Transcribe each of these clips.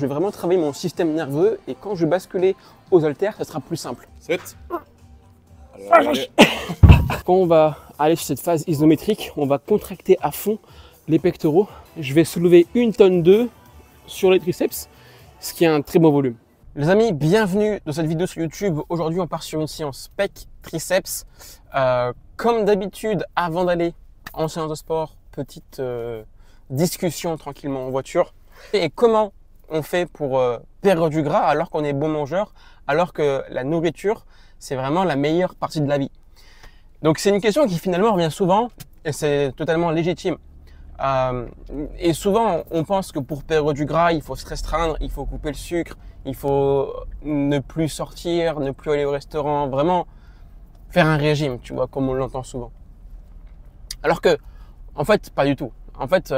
je vais vraiment travailler mon système nerveux et quand je vais basculer aux haltères, ça sera plus simple. 7. Quand on va aller sur cette phase isométrique, on va contracter à fond les pectoraux. Je vais soulever 1,2 tonne sur les triceps, ce qui est un très bon volume. Les amis, bienvenue dans cette vidéo sur YouTube. Aujourd'hui, on part sur une séance pec triceps. Comme d'habitude, avant d'aller en séance de sport, petite discussion tranquillement en voiture. Et comment on fait pour perdre du gras alors qu'on est bon mangeur, alors que la nourriture, c'est vraiment la meilleure partie de la vie. Donc c'est une question qui finalement revient souvent et c'est totalement légitime. Et souvent on pense que pour perdre du gras, il faut se restreindre, il faut couper le sucre, il faut ne plus sortir, ne plus aller au restaurant, vraiment faire un régime, tu vois, comme on l'entend souvent. Alors que, en fait, pas du tout. En fait,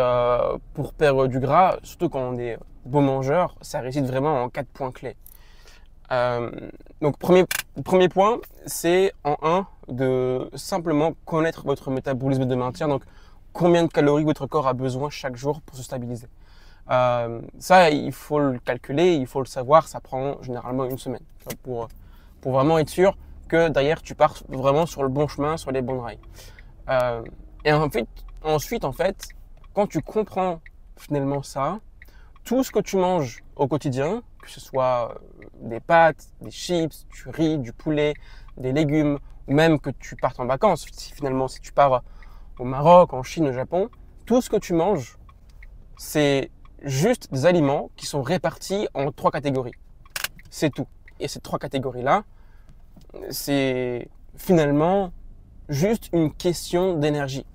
pour perdre du gras, surtout quand on est bon mangeur, ça réside vraiment en 4 points clés. Donc premier point, c'est en 1 de simplement connaître votre métabolisme de maintien. Donc combien de calories votre corps a besoin chaque jour pour se stabiliser. Ça, il faut le calculer, il faut le savoir. Ça prend généralement une semaine pour vraiment être sûr que derrière tu pars vraiment sur le bon chemin, sur les bons rails. Et ensuite, en fait, quand tu comprends finalement ça, tout ce que tu manges au quotidien, que ce soit des pâtes, des chips, du riz, du poulet, des légumes, ou même que tu partes en vacances, si tu pars au Maroc, en Chine, au Japon, tout ce que tu manges, c'est juste des aliments qui sont répartis en 3 catégories. C'est tout. Et ces 3 catégories-là, c'est finalement juste une question d'énergie.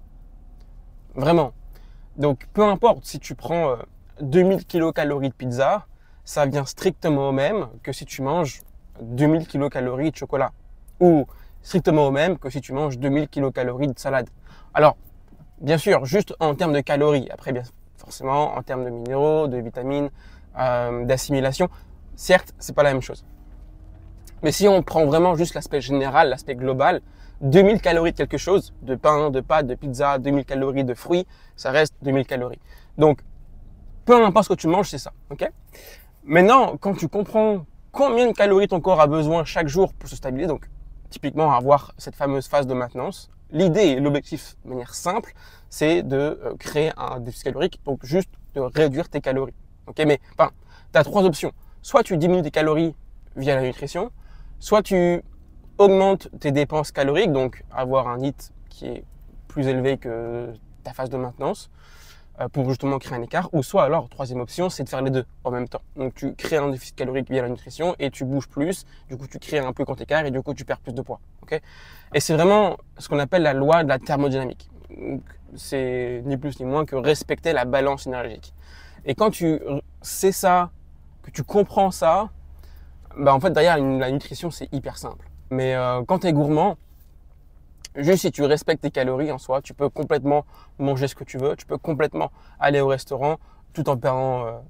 Vraiment. Donc, peu importe si tu prends 2000 kilocalories de pizza, ça vient strictement au même que si tu manges 2000 kilocalories de chocolat. Ou strictement au même que si tu manges 2000 kilocalories de salade. Alors, bien sûr, juste en termes de calories. Après, bien forcément, en termes de minéraux, de vitamines, d'assimilation, certes, c'est pas la même chose. Mais si on prend vraiment juste l'aspect général, l'aspect global, 2000 calories de quelque chose, de pain, de pâtes, de pizza, 2000 calories de fruits, ça reste 2000 calories. Donc, peu importe ce que tu manges, c'est ça, ok? Maintenant, quand tu comprends combien de calories ton corps a besoin chaque jour pour se stabiliser, donc typiquement avoir cette fameuse phase de maintenance, l'idée et l'objectif de manière simple, c'est de créer un déficit calorique, donc juste de réduire tes calories, ok? Mais enfin, tu as 3 options. Soit tu diminues tes calories via la nutrition, soit tu augmentes tes dépenses caloriques, donc avoir un HIIT qui est plus élevé que ta phase de maintenance pour justement créer un écart, ou soit alors, troisième option, c'est de faire les deux en même temps. Donc tu crées un déficit calorique via la nutrition et tu bouges plus, du coup tu crées un peu grand écart et du coup tu perds plus de poids. Okay, et c'est vraiment ce qu'on appelle la loi de la thermodynamique. C'est ni plus ni moins que respecter la balance énergétique. Et quand tu sais ça, que tu comprends ça, bah en fait derrière la nutrition c'est hyper simple. Mais quand tu es gourmand, juste si tu respectes tes calories en soi, tu peux complètement manger ce que tu veux, tu peux complètement aller au restaurant tout en perdant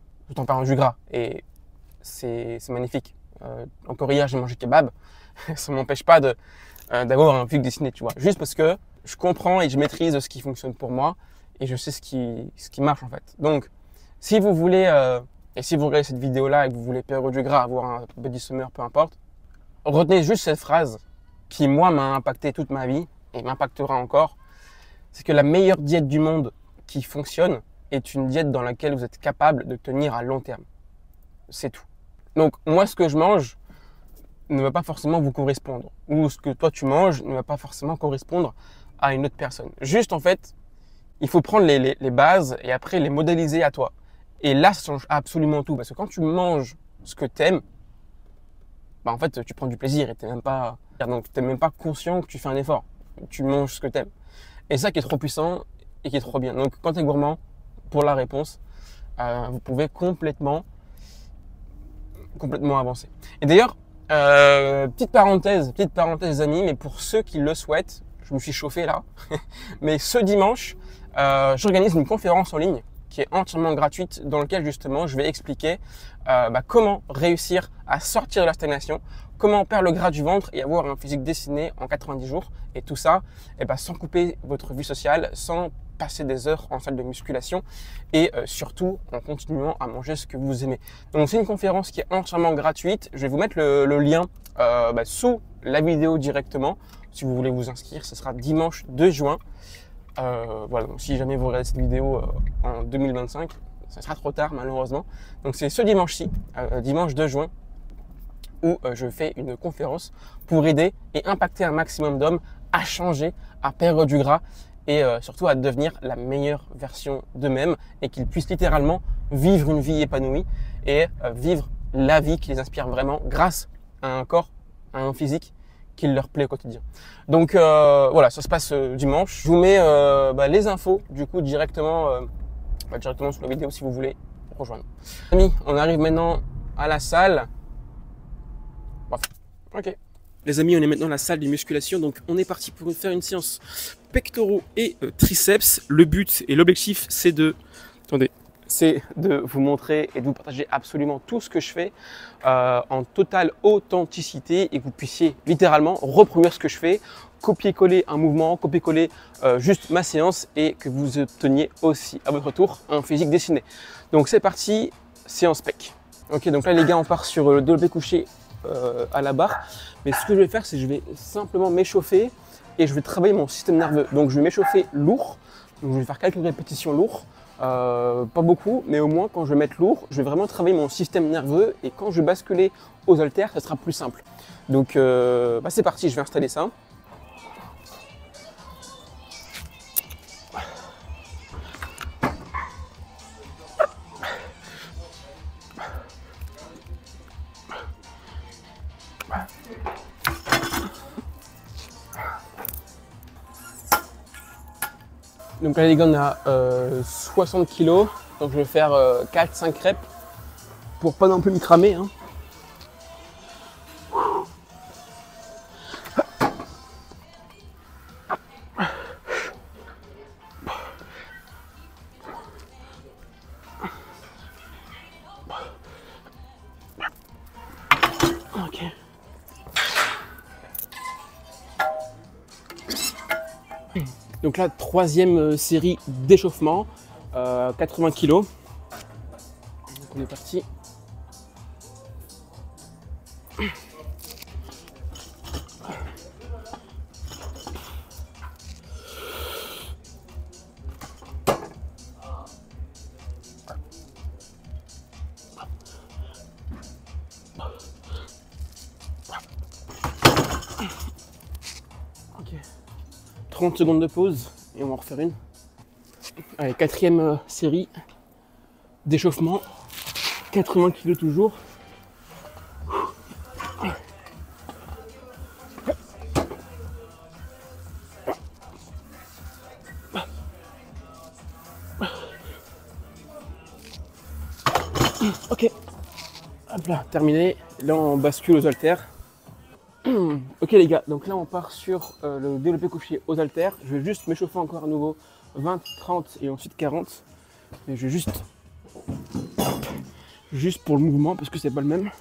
du gras. Et c'est magnifique. Encore hier, j'ai mangé kebab. Ça ne m'empêche pas d'avoir un but dessiné, tu vois. Juste parce que je comprends et je maîtrise ce qui fonctionne pour moi et je sais ce qui marche en fait. Donc, si vous voulez, et si vous regardez cette vidéo-là et que vous voulez perdre du gras, avoir un body summer, peu importe, retenez juste cette phrase qui, moi, m'a impacté toute ma vie et m'impactera encore. C'est que la meilleure diète du monde qui fonctionne est une diète dans laquelle vous êtes capable de tenir à long terme. C'est tout. Donc, moi, ce que je mange ne va pas forcément vous correspondre. Ou ce que toi, tu manges ne va pas forcément correspondre à une autre personne. Juste, en fait, il faut prendre les bases et après les modéliser à toi. Et là, ça change absolument tout. Parce que quand tu manges ce que tu aimes, bah en fait, tu prends du plaisir et t'es même pas conscient que tu fais un effort. Tu manges ce que t'aimes. Et ça qui est trop puissant et qui est trop bien. Donc, quand tu es gourmand, pour la réponse, vous pouvez complètement avancer. Et d'ailleurs, petite parenthèse les amis, mais pour ceux qui le souhaitent, je me suis chauffé là, mais ce dimanche, j'organise une conférence en ligne qui est entièrement gratuite, dans laquelle justement je vais expliquer comment réussir à sortir de la stagnation, comment perdre le gras du ventre et avoir un physique dessiné en 90 jours. Et tout ça sans couper votre vie sociale, sans passer des heures en salle de musculation et surtout en continuant à manger ce que vous aimez. Donc c'est une conférence qui est entièrement gratuite. Je vais vous mettre le lien sous la vidéo directement. Si vous voulez vous inscrire, ce sera dimanche 2 juin. Voilà, donc si jamais vous regardez cette vidéo en 2025, ça sera trop tard malheureusement. Donc c'est ce dimanche-ci, dimanche 2 juin, où je fais une conférence pour aider et impacter un maximum d'hommes à changer, à perdre du gras et surtout à devenir la meilleure version d'eux-mêmes et qu'ils puissent littéralement vivre une vie épanouie et vivre la vie qui les inspire vraiment grâce à un corps, à un physique qui leur plaît au quotidien. Donc voilà, ça se passe dimanche. Je vous mets les infos du coup directement sous la vidéo si vous voulez rejoindre. Amis, on arrive maintenant à la salle. Ok. Les amis, on est maintenant à la salle de musculation, donc on est parti pour faire une séance pectoraux et triceps. Le but et l'objectif, c'est de vous montrer et de vous partager absolument tout ce que je fais en totale authenticité et que vous puissiez littéralement reproduire ce que je fais, copier-coller un mouvement, copier-coller juste ma séance et que vous obteniez aussi à votre tour un physique dessiné. Donc c'est parti, séance pec. Ok, donc là les gars, on part sur le développé couché à la barre. Mais ce que je vais faire, c'est que je vais simplement m'échauffer et je vais travailler mon système nerveux. Donc je vais m'échauffer lourd. Donc je vais faire quelques répétitions lourdes. Pas beaucoup, mais au moins quand je vais mettre lourd, je vais vraiment travailler mon système nerveux et quand je vais basculer aux haltères, ça sera plus simple. Donc c'est parti, je vais installer ça. Donc là les gars, on a 60 kg, donc je vais faire 4-5 reps pour pas non plus me cramer. Hein. Ok. Donc là, troisième série d'échauffement, 80 kg. Donc on est parti. Ok. 30 secondes de pause et on va en refaire une. Allez, quatrième série d'échauffement, 80 kg toujours. Ok, hop là, terminé. Là on bascule aux haltères. Ok les gars, donc là on part sur le développé couché aux haltères. Je vais juste m'échauffer encore à nouveau 20, 30 et ensuite 40. Mais je vais juste pour le mouvement parce que c'est pas le même.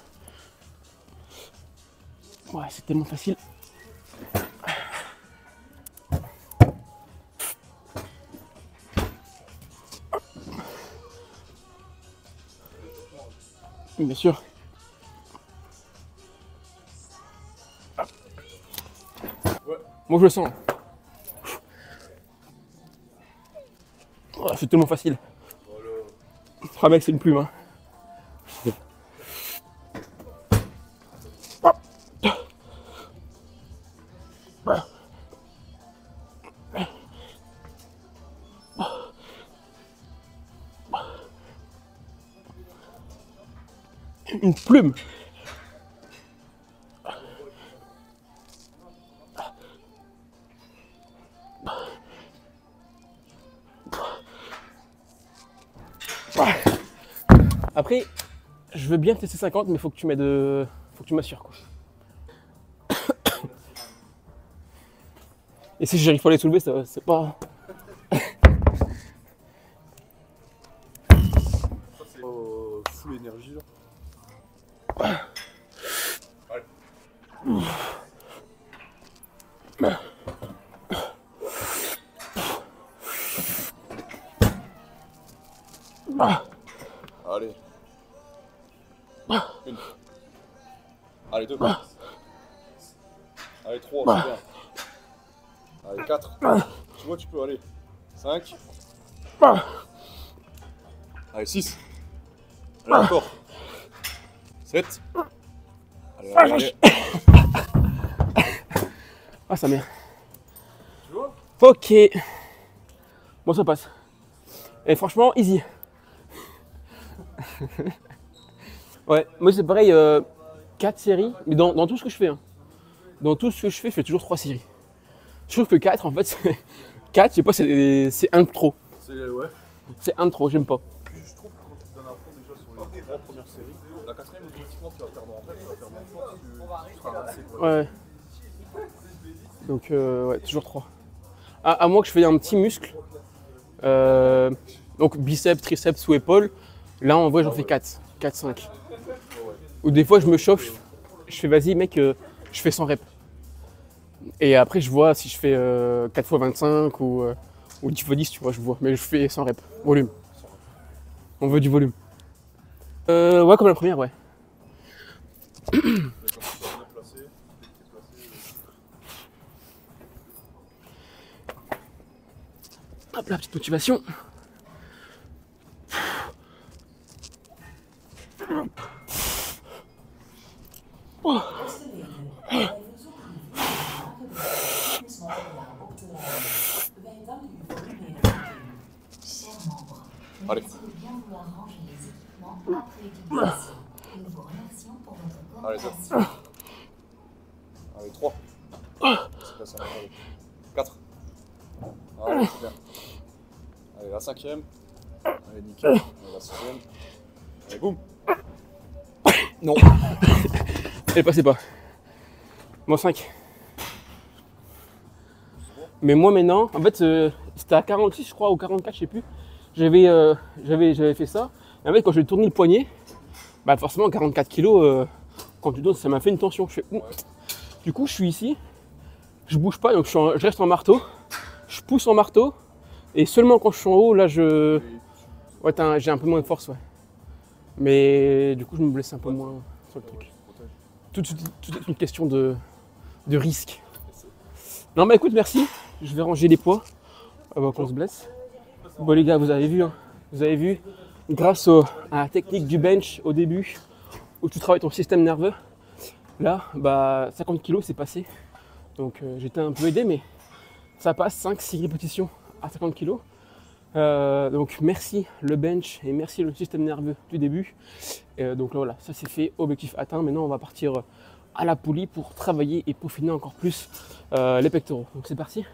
Ouais, c'est tellement facile. Bien sûr. Moi je le sens. Oh, c'est tellement facile. Ah mec, c'est une plume. Hein. Une plume. Après, je veux bien tester 50, mais faut que tu m'assures quoi. Et si j'arrive pas à les soulever, c'est pas. Full énergie là. Une. Allez, 2. Allez, 3, c'est bien. Allez, 4. Tu vois, tu peux aller. 5. Allez, 6. Allez, encore. 7. Allez, allez. Ah, ça merde. Tu vois? Ok. Bon, ça passe. Et franchement, easy. Ouais, moi c'est pareil, 4 séries, mais dans tout ce que je fais. Hein. Dans tout ce que je fais toujours 3 séries. Je trouve que 4, en fait, 4, je sais pas, c'est un de trop. Ouais. C'est un de trop, j'aime pas. Puis je trouve que quand tu donnes un fond déjà sur les 3 premières séries, la 4ème, automatiquement, tu vas perdre en tête, tu vas perdre en force, tu seras rincé. Ouais. Donc, ouais, toujours 3. À moins que je fais un petit muscle, donc biceps, triceps ou épaules, là en vrai j'en fais 4, 5. Ou des fois je me chauffe, je fais vas-y mec, je fais 100 reps. Et après je vois si je fais 4 x 25 ou 10 x 10, tu vois, je vois. Mais je fais 100 reps, volume. On veut du volume. Ouais, comme la première, ouais. Hop là, petite motivation. Oh. Allez. Allez, 7. Allez, 3. C'est pas ça, allez. 4. Allez, c'est bien. Allez, la 5ème. Allez, nickel. Allez, la 6ème. Allez, boum. Non. Elle passait pas. Bon, 5. Mais moi maintenant, en fait, c'était à 46 je crois, ou 44, je sais plus. J'avais fait ça. Et en fait, quand j'ai tourné le poignet, bah forcément 44 kilos, quand tu tournes, ça m'a fait une tension. Je fais, Du coup, je suis ici, je bouge pas, donc je reste en marteau. Je pousse en marteau. Et seulement quand je suis en haut, là, ouais, j'ai un peu moins de force, ouais. Mais du coup, je me blesse un peu moins sur le truc. Tout est une question de risque. Non, bah écoute, merci. Je vais ranger les poids avant qu'on se blesse. Bon, les gars, vous avez vu, hein. Vous avez vu, grâce à la technique du bench au début, où tu travailles ton système nerveux, là, bah 50 kg, c'est passé. Donc, j'étais un peu aidé, mais ça passe 5-6 répétitions à 50 kg. Donc merci le bench et merci le système nerveux du début. Donc là, voilà, ça c'est fait, objectif atteint. Maintenant on va partir à la poulie pour travailler et peaufiner encore plus les pectoraux. Donc c'est parti.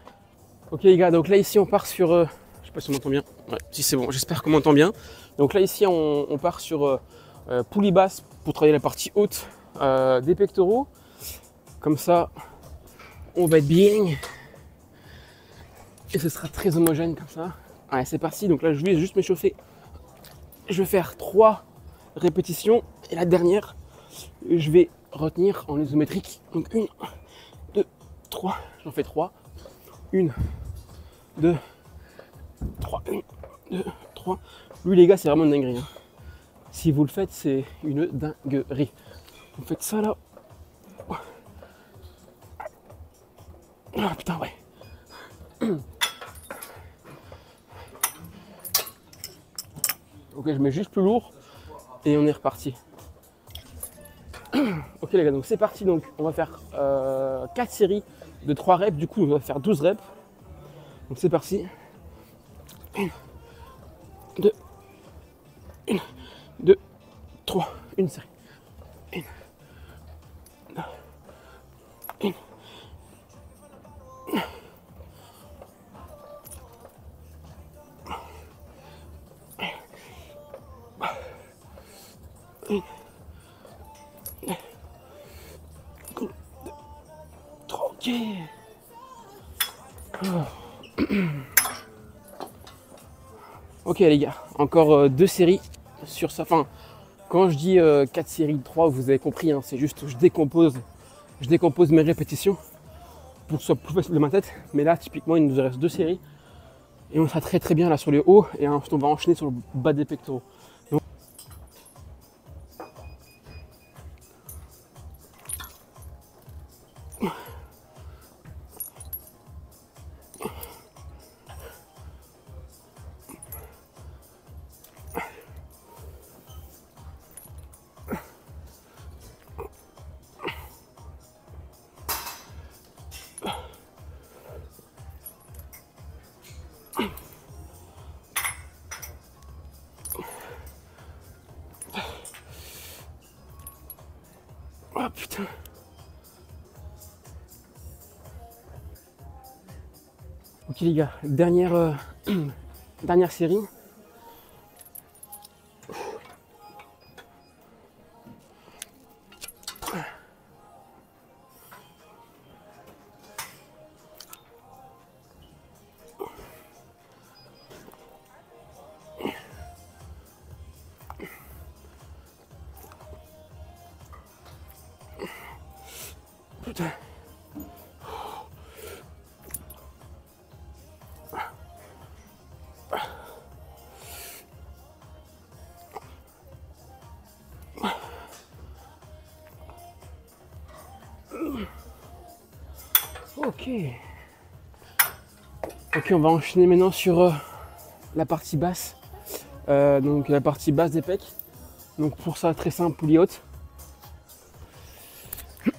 Ok les gars, donc là ici on part sur, je sais pas si on m'entend bien, ouais, si c'est bon, j'espère qu'on m'entend bien. Donc là ici on part sur poulie basse pour travailler la partie haute des pectoraux. Comme ça on va être bien et ce sera très homogène comme ça. Allez, c'est parti, donc là je vais juste m'échauffer. Je vais faire 3 répétitions et la dernière, je vais retenir en isométrique. Donc 1, 2, 3, j'en fais 3. 1, 2, 3, 1, 2, 3. Lui les gars, c'est vraiment une dinguerie. Hein. Si vous le faites, c'est une dinguerie. Vous faites ça là. Ah putain, ouais. Ok, je mets juste plus lourd et on est reparti. Ok les gars, donc c'est parti. Donc on va faire 4 séries de 3 reps. Du coup, on va faire 12 reps. Donc c'est parti. 1, 2, 1, 2, 3. Une série. 1, 2, 1. Ok. Ok les gars, encore 2 séries sur ça. Enfin, quand je dis 4 séries de 3, vous avez compris, hein, c'est juste je décompose mes répétitions pour que ce soit plus facile de ma tête. Mais là, typiquement, il nous reste 2 séries et on sera très très bien là sur les hauts et ensuite on va enchaîner sur le bas des pectoraux. Donc... Oh putain. Ok les gars, dernière série. Putain. Ok, on va enchaîner maintenant sur la partie basse. Donc la partie basse des pecs. Donc pour ça, très simple, poulie haute.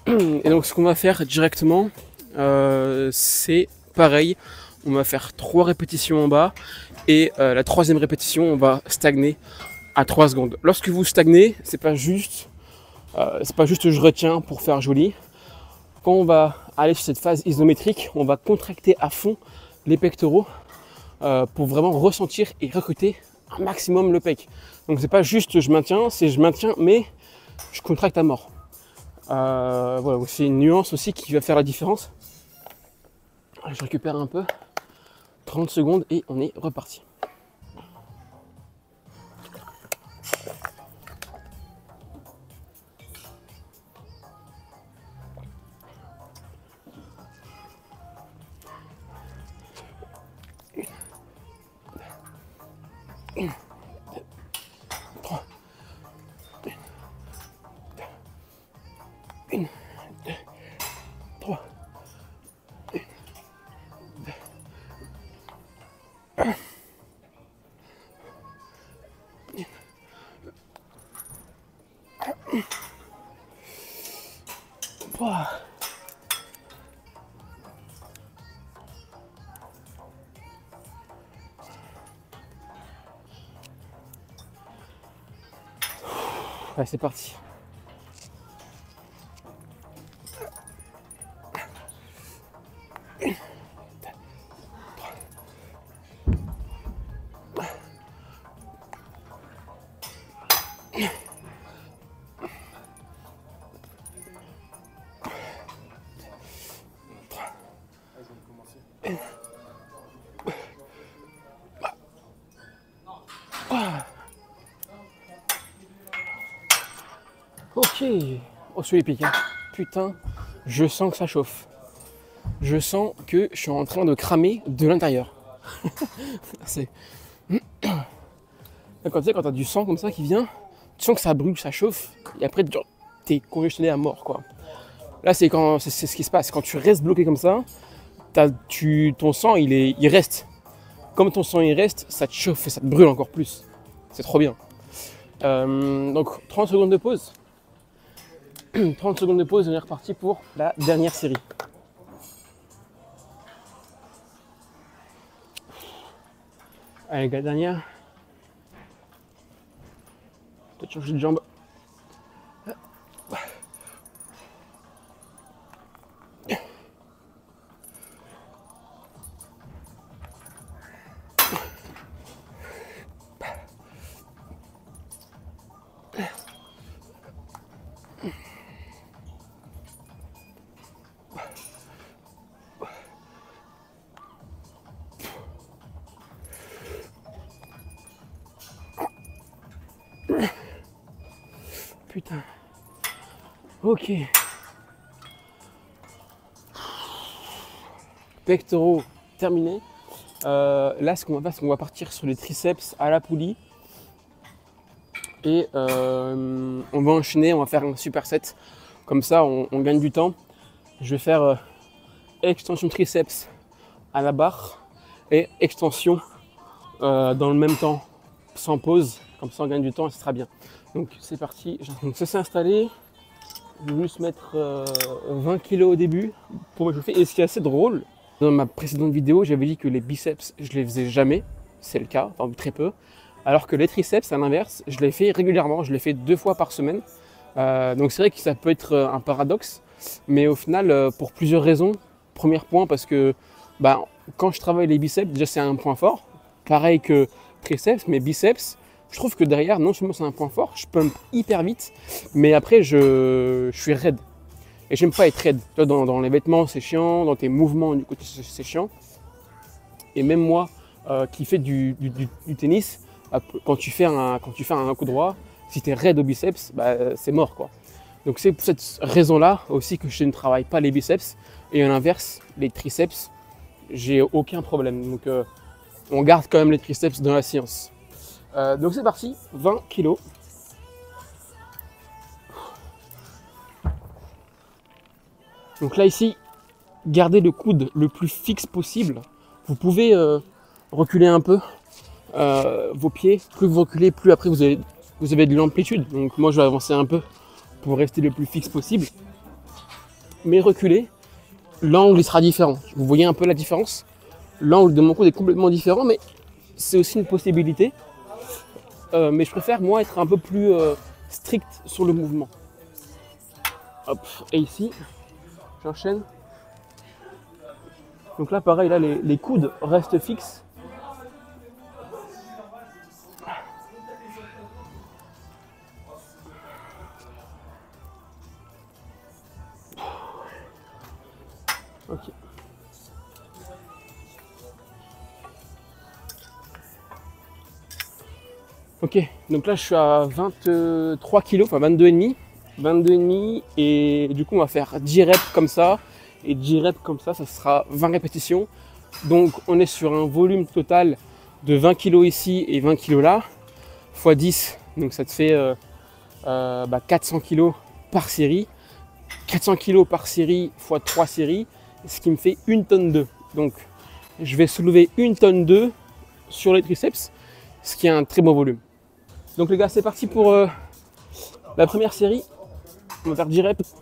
Et donc ce qu'on va faire directement, c'est pareil. On va faire 3 répétitions en bas. Et la 3e répétition, on va stagner à 3 secondes. Lorsque vous stagnez, c'est pas juste je retiens pour faire joli. Quand on va aller sur cette phase isométrique, on va contracter à fond les pectoraux pour vraiment ressentir et recruter un maximum le pec. Donc c'est pas juste je maintiens, c'est je maintiens mais je contracte à mort. Voilà, c'est une nuance aussi qui va faire la différence. Je récupère un peu, 30 secondes et on est reparti. Allez, c'est parti. Ok, oh celui pique, hein. Putain, je sens que ça chauffe. Je sens que je suis en train de cramer de l'intérieur. C'est... Quand tu sais, quand t'as du sang comme ça qui vient, tu sens que ça brûle, ça chauffe, et après t'es congestionné à mort, quoi. Là, c'est ce qui se passe. Quand tu restes bloqué comme ça, ton sang, il reste. Comme ton sang, il reste, ça te chauffe et ça te brûle encore plus. C'est trop bien. Donc, 30 secondes de pause. 30 secondes de pause et on est reparti pour la dernière série. Allez, la dernière. Peut-être changer de jambe. Putain. Ok. Pectoraux terminé. Là, ce qu'on va faire, c'est qu'on va partir sur les triceps à la poulie. Et on va enchaîner, on va faire un superset. Comme ça, on gagne du temps. Je vais faire extension triceps à la barre et extension dans le même temps, sans pause. Comme ça, on gagne du temps et ce sera bien. Donc, c'est parti. Donc, ça s'est installé. Je vais juste mettre 20 kg au début pour m'échauffer. Et ce qui est assez drôle, dans ma précédente vidéo, j'avais dit que les biceps, je les faisais jamais. C'est le cas, enfin très peu. Alors que les triceps, à l'inverse, je les fais régulièrement. Je les fais 2 fois par semaine. Donc c'est vrai que ça peut être un paradoxe, mais au final, pour plusieurs raisons. Premier point, parce que bah, quand je travaille les biceps, déjà c'est un point fort. Pareil que triceps, mais biceps, je trouve que derrière, non seulement c'est un point fort, je pump hyper vite, mais après je suis raide. Et j'aime pas être raide. Toi, dans les vêtements, c'est chiant, dans tes mouvements, du coup, c'est chiant. Et même moi, qui fais du tennis, quand tu fais un coup droit, si tu es raide au biceps, bah, c'est mort, quoi. Donc c'est pour cette raison-là aussi que je ne travaille pas les biceps. Et à l'inverse, les triceps, j'ai aucun problème. Donc on garde quand même les triceps dans la science. Donc c'est parti, 20 kg. Donc là ici, gardez le coude le plus fixe possible. Vous pouvez reculer un peu vos pieds. Plus vous reculez, plus après vous avez de l'amplitude. Donc moi je vais avancer un peu pour rester le plus fixe possible. Mais reculer, l'angle il sera différent. Vous voyez un peu la différence? L'angle de mon coude est complètement différent, mais c'est aussi une possibilité. Mais je préfère moi être un peu plus strict sur le mouvement. Hop, et ici, j'enchaîne. Donc là pareil, là les coudes restent fixes. Ok. Ok, donc là je suis à 23 kg, enfin 22,5. 22,5 et du coup on va faire 10 reps comme ça. Et 10 reps comme ça sera 20 répétitions. Donc on est sur un volume total de 20 kg ici et 20 kg là, x 10. Donc ça te fait 400 kg par série. 400 kg par série x 3 séries, ce qui me fait 1 tonne 2. Donc je vais soulever 1 tonne 2 sur les triceps, ce qui est un très bon volume. Donc les gars, c'est parti pour la première série. On va faire 10 reps.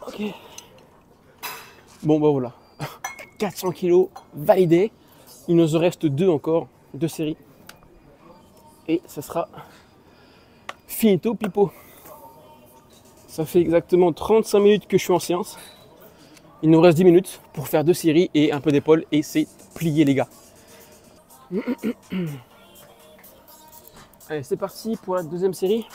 Ok. Bon bah voilà. 400 kg validé. Il nous en reste 2 encore, 2 séries. Et ça sera finito pipo. Ça fait exactement 35 minutes que je suis en séance. Il nous reste 10 minutes pour faire 2 séries et un peu d'épaule et c'est plié les gars. Allez, c'est parti pour la deuxième série.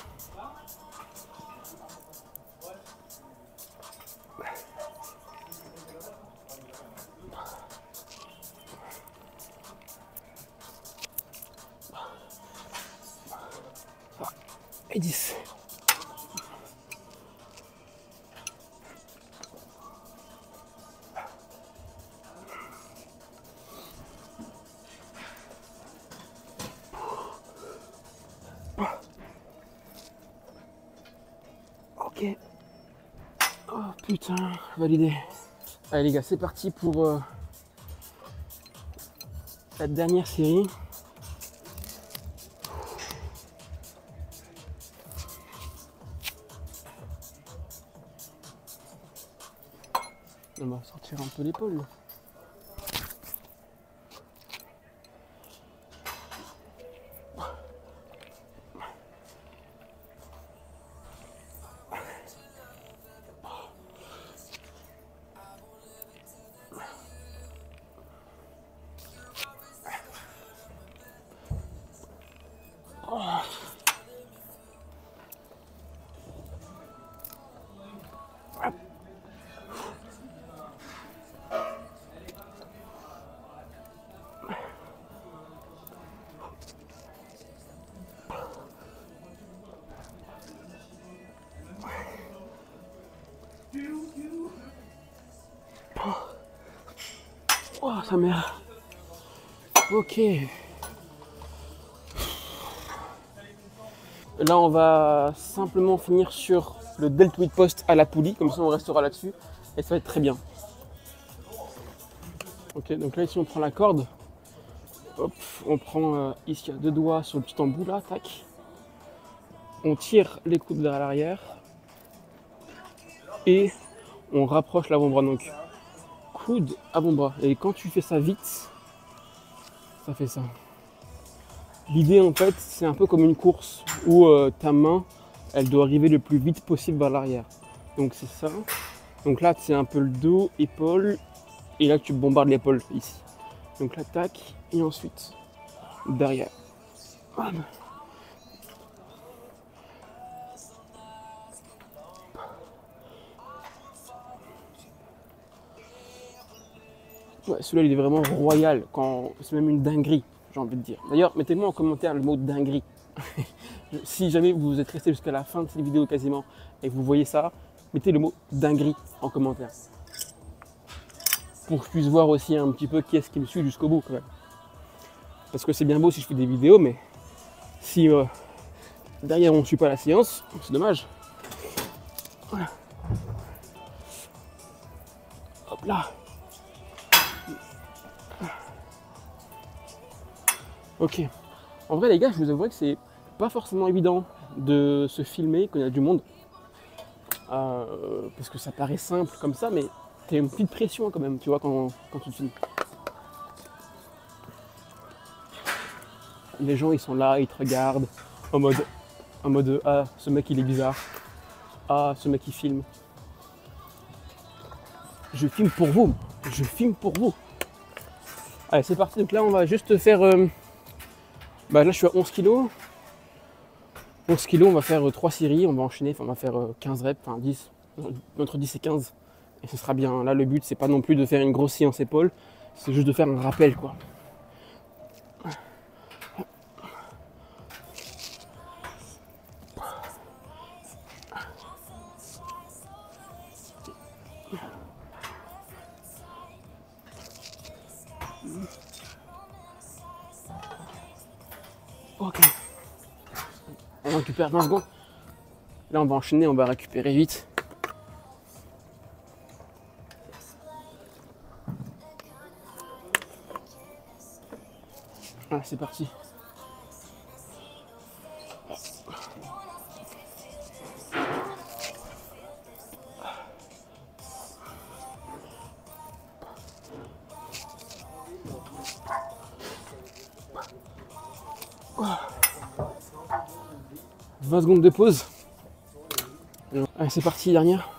Et 10. Ok. Oh putain, validé. Allez les gars, c'est parti pour la dernière série. On va sortir un peu l'épaule. Oh, sa mère. Ok. Là, on va simplement finir sur le deltoid post à la poulie, comme ça on restera là-dessus et ça va être très bien. Ok, donc là ici on prend la corde, hop, on prend ici à deux doigts sur le petit embout là, tac. On tire les coudes vers l'arrière et on rapproche l'avant-bras. Donc coude, avant-bras. Et quand tu fais ça vite, ça fait ça. L'idée en fait, c'est un peu comme une course où ta main, elle doit arriver le plus vite possible vers l'arrière. Donc c'est ça. Donc là, c'est un peu le dos, épaule, et là tu bombardes l'épaule ici. Donc là, tac, et ensuite derrière. Bam. Ouais, celui-là il est vraiment royal, c'est même une dinguerie, j'ai envie de dire. D'ailleurs, mettez-moi en commentaire le mot dinguerie. Si jamais vous êtes resté jusqu'à la fin de cette vidéo quasiment et que vous voyez ça, mettez le mot dinguerie en commentaire. Pour que je puisse voir aussi un petit peu qui est-ce qui me suit jusqu'au bout quand même. Parce que c'est bien beau si je fais des vidéos, mais si derrière on ne suit pas la séance, c'est dommage. Voilà. Hop là. Ok. En vrai les gars, je vous avouerai que c'est pas forcément évident de se filmer quand il y a du monde. Parce que ça paraît simple comme ça, mais t'as une petite pression quand même, tu vois, quand tu te filmes. Les gens ils sont là, ils te regardent en mode ah ce mec il est bizarre, ah ce mec il filme. Je filme pour vous, je filme pour vous. Allez c'est parti, donc là on va juste faire, là je suis à 11 kg. 11 kg, on va faire 3 séries, on va enchaîner, enfin, on va faire 15 reps, enfin 10, entre 10 et 15. Et ce sera bien. Là le but c'est pas non plus de faire une grosse séance épaule, c'est juste de faire un rappel quoi. Ok. On récupère 20 secondes. Là on va enchaîner, on va récupérer vite. Voilà, c'est parti. Oh. 20 secondes de pause. Allez, c'est parti, dernière.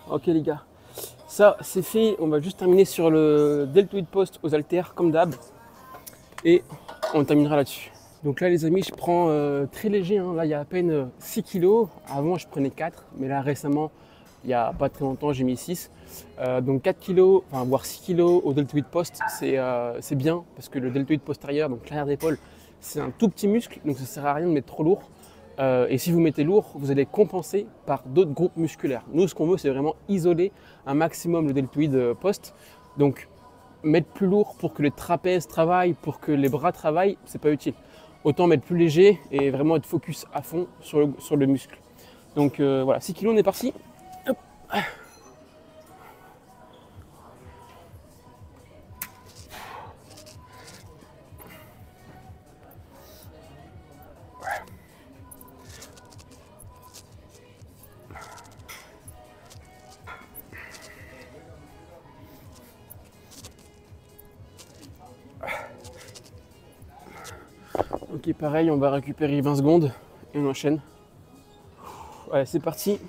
Ok les gars, ça c'est fait, on va juste terminer sur le deltoid post aux haltères comme d'hab et on terminera là-dessus. Donc là les amis, je prends très léger, hein. Là il y a à peine 6 kg, avant je prenais 4, mais là récemment, il n'y a pas très longtemps j'ai mis 6. Donc 4 kg, enfin voire 6 kg au deltoid post, c'est bien parce que le deltoid postérieur, donc l'arrière d'épaule, c'est un tout petit muscle, donc ça ne sert à rien de mettre trop lourd. Et si vous mettez lourd, vous allez compenser par d'autres groupes musculaires. Nous, ce qu'on veut, c'est vraiment isoler un maximum le deltoïde post. Donc, mettre plus lourd pour que les trapèzes travaillent, pour que les bras travaillent, c'est pas utile. Autant mettre plus léger et vraiment être focus à fond sur le muscle. Donc voilà, 6 kg, on est parti. Hop. Ok, pareil, on va récupérer 20 secondes et on enchaîne. Ouais, c'est parti.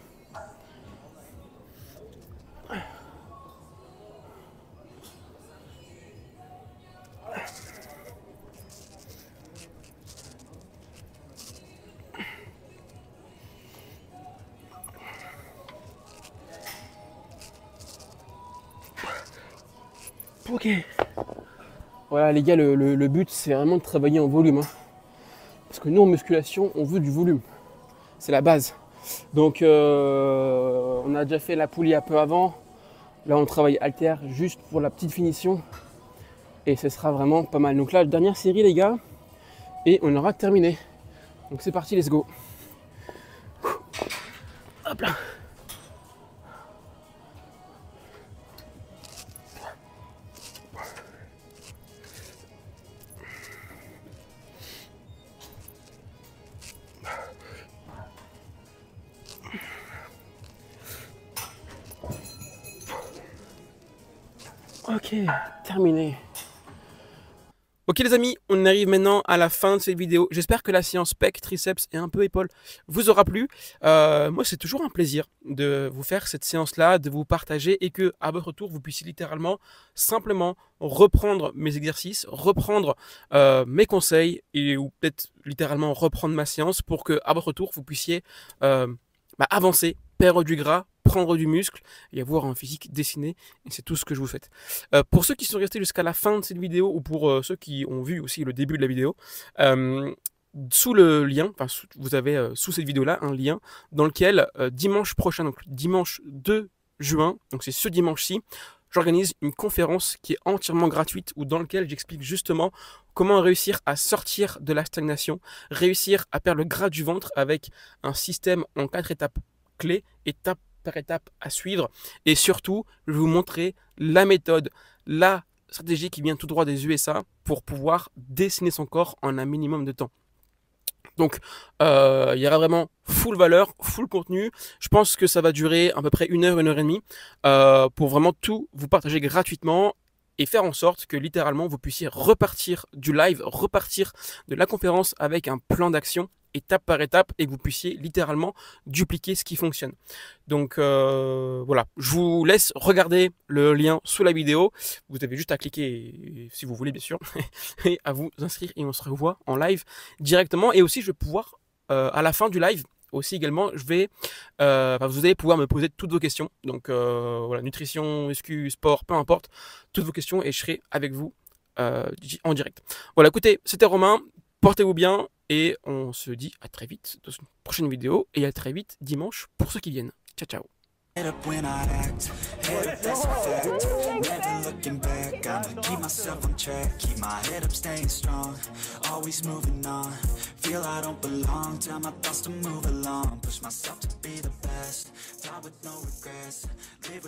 Ok. Voilà les gars, le but c'est vraiment de travailler en volume. Hein. Parce que nous en musculation, on veut du volume. C'est la base. Donc on a déjà fait la poulie un peu avant. Là on travaille halter juste pour la petite finition. Et ce sera vraiment pas mal. Donc là, dernière série les gars. Et on aura terminé. Donc c'est parti, let's go. Hop là. Ok, terminé. Ok les amis, on arrive maintenant à la fin de cette vidéo. J'espère que la séance pec, triceps et un peu épaule vous aura plu. Moi c'est toujours un plaisir de vous faire cette séance-là, de vous partager et que à votre tour vous puissiez littéralement simplement reprendre mes exercices, reprendre mes conseils et ou peut-être littéralement reprendre ma séance pour que à votre tour vous puissiez avancer, perdre du gras, prendre du muscle et avoir un physique dessiné, et c'est tout ce que je vous souhaite. Pour ceux qui sont restés jusqu'à la fin de cette vidéo ou pour ceux qui ont vu aussi le début de la vidéo, sous le lien, enfin vous avez sous cette vidéo là un lien dans lequel dimanche prochain, donc dimanche 2 juin, donc c'est ce dimanche-ci, j'organise une conférence qui est entièrement gratuite ou dans laquelle j'explique justement comment réussir à sortir de la stagnation, réussir à perdre le gras du ventre avec un système en 4 étapes clés, étape par étape à suivre. Et surtout, je vais vous montrer la méthode, la stratégie qui vient tout droit des USA pour pouvoir dessiner son corps en un minimum de temps. Donc, il y aura vraiment full valeur, full contenu. Je pense que ça va durer à peu près 1 heure, 1 heure et demie pour vraiment tout vous partager gratuitement et faire en sorte que littéralement vous puissiez repartir du live, repartir de la conférence avec un plan d'action étape par étape et que vous puissiez littéralement dupliquer ce qui fonctionne. Donc voilà, je vous laisse regarder le lien sous la vidéo. Vous avez juste à cliquer si vous voulez bien sûr et à vous inscrire et on se revoit en live directement. Et aussi je vais pouvoir à la fin du live aussi également, je vais, vous allez pouvoir me poser toutes vos questions. Donc voilà, nutrition, muscu, sport, peu importe, toutes vos questions et je serai avec vous en direct. Voilà, écoutez, c'était Romain, portez-vous bien et on se dit à très vite dans une prochaine vidéo et à très vite dimanche pour ceux qui viennent. Ciao, ciao. Head up when I act, head up that's a fact. Never looking back, I'ma keep myself on track. Keep my head up staying strong, always moving on. Feel I don't belong, tell my thoughts to move along. Push myself to be the best, die with no regrets. Live with